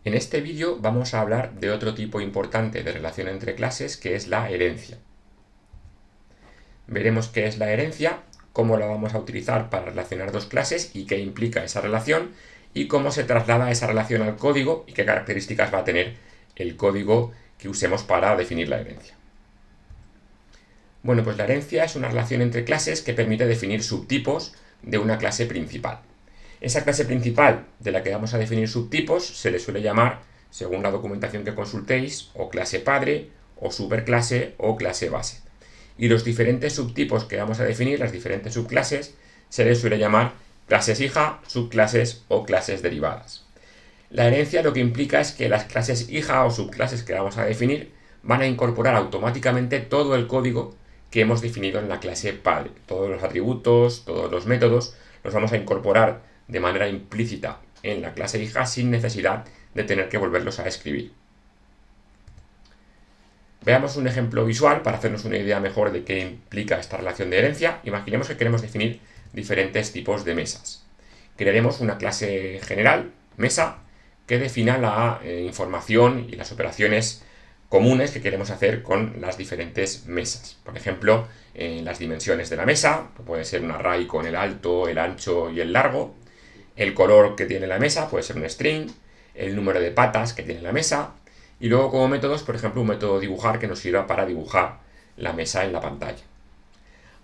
En este vídeo vamos a hablar de otro tipo importante de relación entre clases, que es la herencia. Veremos qué es la herencia, cómo la vamos a utilizar para relacionar dos clases y qué implica esa relación, y cómo se traslada esa relación al código y qué características va a tener el código que usemos para definir la herencia. Bueno, pues la herencia es una relación entre clases que permite definir subtipos de una clase principal. Esa clase principal de la que vamos a definir subtipos se le suele llamar, según la documentación que consultéis, o clase padre, o superclase, o clase base. Y los diferentes subtipos que vamos a definir, las diferentes subclases, se les suele llamar clases hija, subclases o clases derivadas. La herencia lo que implica es que las clases hija o subclases que vamos a definir van a incorporar automáticamente todo el código que hemos definido en la clase padre. Todos los atributos, todos los métodos, los vamos a incorporar de manera implícita en la clase hija sin necesidad de tener que volverlos a escribir. Veamos un ejemplo visual para hacernos una idea mejor de qué implica esta relación de herencia. Imaginemos que queremos definir diferentes tipos de mesas. Crearemos una clase general, mesa, que defina la información y las operaciones comunes que queremos hacer con las diferentes mesas. Por ejemplo, las dimensiones de la mesa, que puede ser un array con el alto, el ancho y el largo, el color que tiene la mesa, puede ser un string, el número de patas que tiene la mesa, y luego como métodos, por ejemplo, un método dibujar que nos sirva para dibujar la mesa en la pantalla.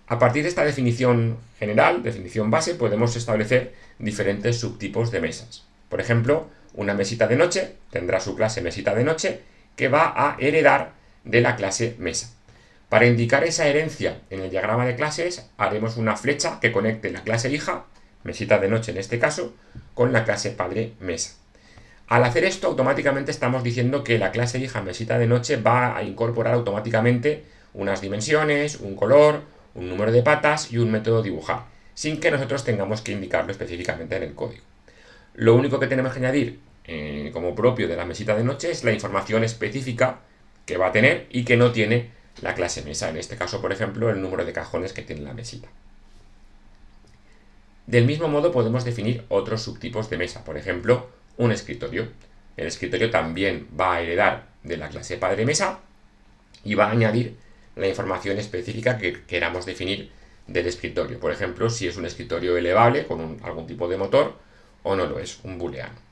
A partir de esta definición general, definición base, podemos establecer diferentes subtipos de mesas. Por ejemplo, una mesita de noche tendrá su clase mesita de noche que va a heredar de la clase mesa. Para indicar esa herencia en el diagrama de clases, haremos una flecha que conecte la clase hija, mesita de noche en este caso, con la clase padre mesa. Al hacer esto, automáticamente estamos diciendo que la clase hija mesita de noche va a incorporar automáticamente unas dimensiones, un color, un número de patas y un método dibujar, sin que nosotros tengamos que indicarlo específicamente en el código. Lo único que tenemos que añadir como propio de la mesita de noche es la información específica que va a tener y que no tiene la clase mesa. En este caso, por ejemplo, el número de cajones que tiene la mesita. Del mismo modo podemos definir otros subtipos de mesa. Por ejemplo, un escritorio. El escritorio también va a heredar de la clase padre mesa y va a añadir la información específica que queramos definir del escritorio. Por ejemplo, si es un escritorio elevable con algún tipo de motor o no lo es, un booleano.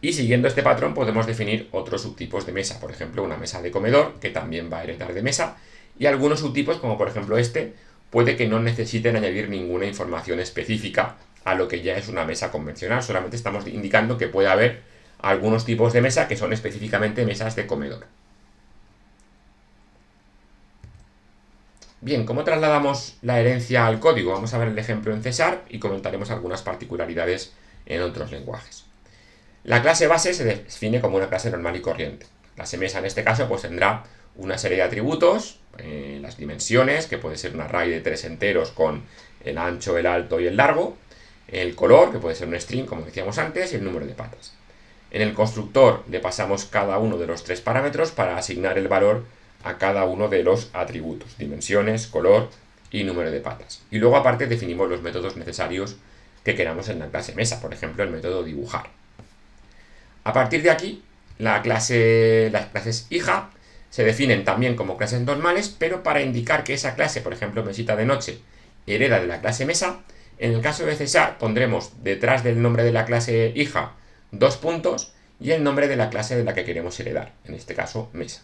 Y siguiendo este patrón podemos definir otros subtipos de mesa. Por ejemplo, una mesa de comedor que también va a heredar de mesa, y algunos subtipos, como por ejemplo este, puede que no necesiten añadir ninguna información específica a lo que ya es una mesa convencional. Solamente estamos indicando que puede haber algunos tipos de mesa que son específicamente mesas de comedor. Bien, ¿cómo trasladamos la herencia al código? Vamos a ver el ejemplo en César y comentaremos algunas particularidades en otros lenguajes. La clase base se define como una clase normal y corriente. La clase mesa en este caso pues tendrá una serie de atributos, las dimensiones, que puede ser un array de 3 enteros con el ancho, el alto y el largo, el color, que puede ser un string como decíamos antes, y el número de patas. En el constructor le pasamos cada uno de los 3 parámetros para asignar el valor a cada uno de los atributos, dimensiones, color y número de patas. Y luego aparte definimos los métodos necesarios que queramos en la clase mesa, por ejemplo el método dibujar. A partir de aquí, las clases hija se definen también como clases normales, pero para indicar que esa clase, por ejemplo mesita de noche, hereda de la clase mesa, en el caso de César pondremos detrás del nombre de la clase hija 2 puntos y el nombre de la clase de la que queremos heredar, en este caso mesa.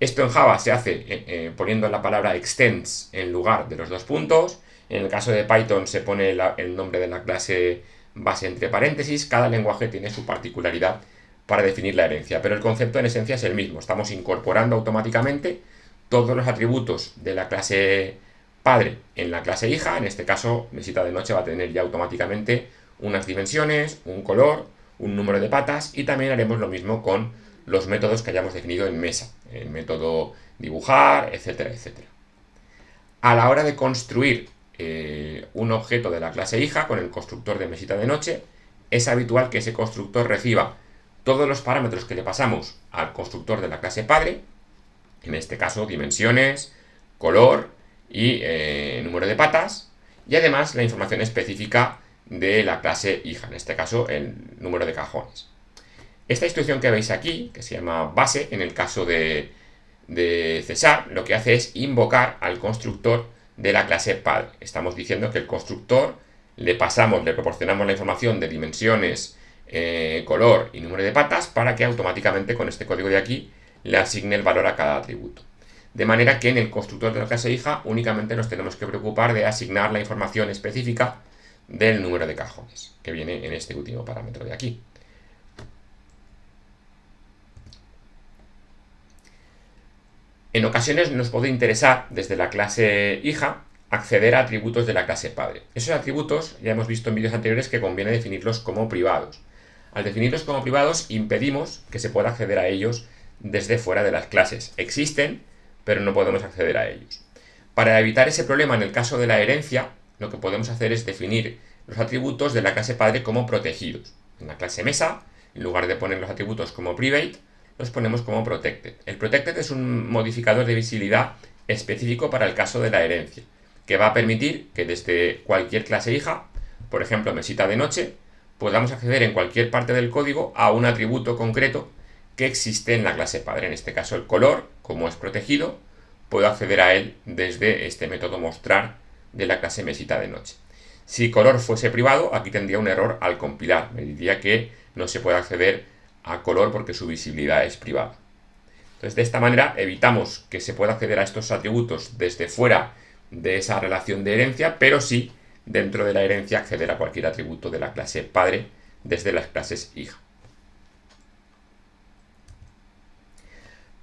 Esto en Java se hace poniendo la palabra extends en lugar de los 2 puntos. En el caso de Python se pone el nombre de la clase base entre paréntesis. Cada lenguaje tiene su particularidad para definir la herencia, pero el concepto en esencia es el mismo. Estamos incorporando automáticamente todos los atributos de la clase padre en la clase hija. En este caso, mesita de noche va a tener ya automáticamente unas dimensiones, un color, un número de patas, y también haremos lo mismo con los métodos que hayamos definido en mesa, el método dibujar, etcétera, etcétera. A la hora de construir un objeto de la clase hija con el constructor de mesita de noche, es habitual que ese constructor reciba todos los parámetros que le pasamos al constructor de la clase padre, en este caso dimensiones, color y número de patas, y además la información específica de la clase hija, en este caso el número de cajones. Esta instrucción que veis aquí, que se llama base, en el caso de Cesar, lo que hace es invocar al constructor de la clase padre. Estamos diciendo que el constructor le proporcionamos la información de dimensiones, color y número de patas para que automáticamente con este código de aquí le asigne el valor a cada atributo. De manera que en el constructor de la clase hija únicamente nos tenemos que preocupar de asignar la información específica del número de cajones, que viene en este último parámetro de aquí. En ocasiones nos puede interesar, desde la clase hija, acceder a atributos de la clase padre. Esos atributos ya hemos visto en vídeos anteriores que conviene definirlos como privados. Al definirlos como privados, impedimos que se pueda acceder a ellos desde fuera de las clases. Existen, pero no podemos acceder a ellos. Para evitar ese problema en el caso de la herencia, lo que podemos hacer es definir los atributos de la clase padre como protegidos. En la clase mesa, en lugar de poner los atributos como private, los ponemos como protected. El protected es un modificador de visibilidad específico para el caso de la herencia, que va a permitir que desde cualquier clase hija, por ejemplo mesita de noche, podamos acceder en cualquier parte del código a un atributo concreto que existe en la clase padre. En este caso el color, como es protegido, puedo acceder a él desde este método mostrar de la clase mesita de noche. Si color fuese privado, aquí tendría un error al compilar. Me diría que no se puede acceder a color porque su visibilidad es privada. Entonces, de esta manera evitamos que se pueda acceder a estos atributos desde fuera de esa relación de herencia, pero sí dentro de la herencia acceder a cualquier atributo de la clase padre desde las clases hija.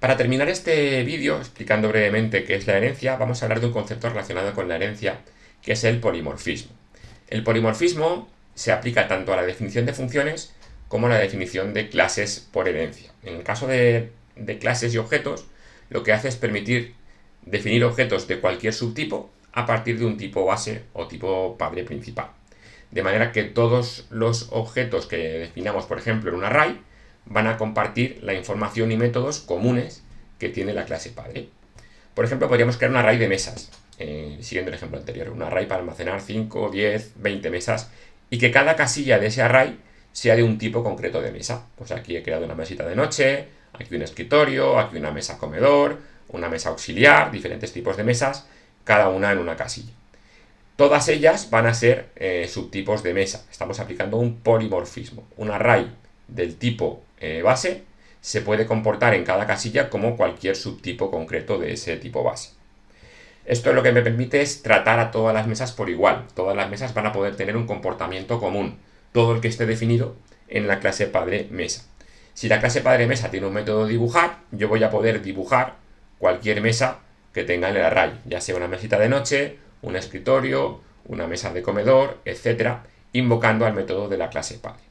Para terminar este vídeo, explicando brevemente qué es la herencia, vamos a hablar de un concepto relacionado con la herencia, que es el polimorfismo. El polimorfismo se aplica tanto a la definición de funciones como a la definición de clases por herencia. En el caso de clases y objetos, lo que hace es permitir definir objetos de cualquier subtipo a partir de un tipo base o tipo padre principal. De manera que todos los objetos que definamos, por ejemplo, en un array, van a compartir la información y métodos comunes que tiene la clase padre. Por ejemplo, podríamos crear un array de mesas, siguiendo el ejemplo anterior, un array para almacenar 5, 10, 20 mesas, y que cada casilla de ese array sea de un tipo concreto de mesa. Pues aquí he creado una mesita de noche, aquí un escritorio, aquí una mesa comedor, una mesa auxiliar, diferentes tipos de mesas, cada una en una casilla. Todas ellas van a ser subtipos de mesa. Estamos aplicando un polimorfismo. Un array del tipo base se puede comportar en cada casilla como cualquier subtipo concreto de ese tipo base. Esto lo que me permite es tratar a todas las mesas por igual. Todas las mesas van a poder tener un comportamiento común, todo el que esté definido en la clase padre mesa. Si la clase padre mesa tiene un método dibujar, yo voy a poder dibujar cualquier mesa que tenga en el array, ya sea una mesita de noche, un escritorio, una mesa de comedor, etc., invocando al método de la clase padre.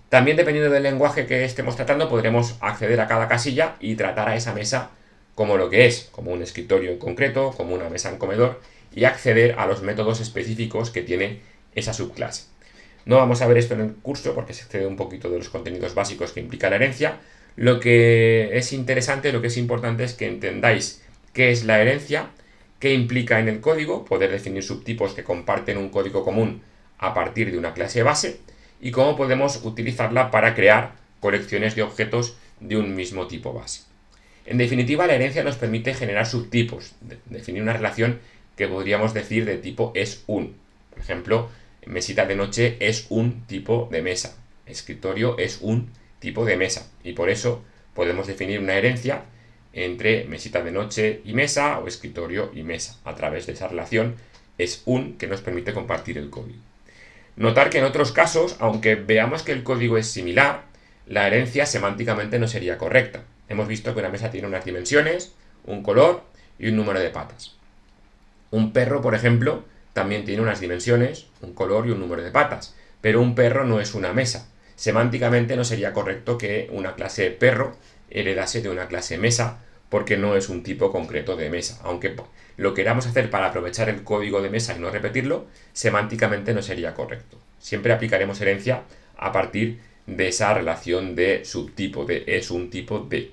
También, dependiendo del lenguaje que estemos tratando, podremos acceder a cada casilla y tratar a esa mesa como lo que es, como un escritorio en concreto, como una mesa en comedor, y acceder a los métodos específicos que tiene esa subclase. No vamos a ver esto en el curso porque se excede un poquito de los contenidos básicos que implica la herencia. Lo que es interesante, lo que es importante es que entendáis qué es la herencia, qué implica en el código, poder definir subtipos que comparten un código común a partir de una clase base, y cómo podemos utilizarla para crear colecciones de objetos de un mismo tipo base. En definitiva, la herencia nos permite generar subtipos, definir una relación que podríamos decir de tipo es un. Por ejemplo, mesita de noche es un tipo de mesa, escritorio es un tipo de mesa, y por eso podemos definir una herencia entre mesita de noche y mesa o escritorio y mesa, a través de esa relación es un que nos permite compartir el código. Notar que en otros casos, aunque veamos que el código es similar, la herencia semánticamente no sería correcta. Hemos visto que una mesa tiene unas dimensiones, un color y un número de patas. Un perro, por ejemplo, también tiene unas dimensiones, un color y un número de patas, pero un perro no es una mesa. Semánticamente no sería correcto que una clase perro heredase de una clase mesa, porque no es un tipo concreto de mesa. Aunque lo queramos hacer para aprovechar el código de mesa y no repetirlo, semánticamente no sería correcto. Siempre aplicaremos herencia a partir de esa relación de subtipo, de es un tipo de.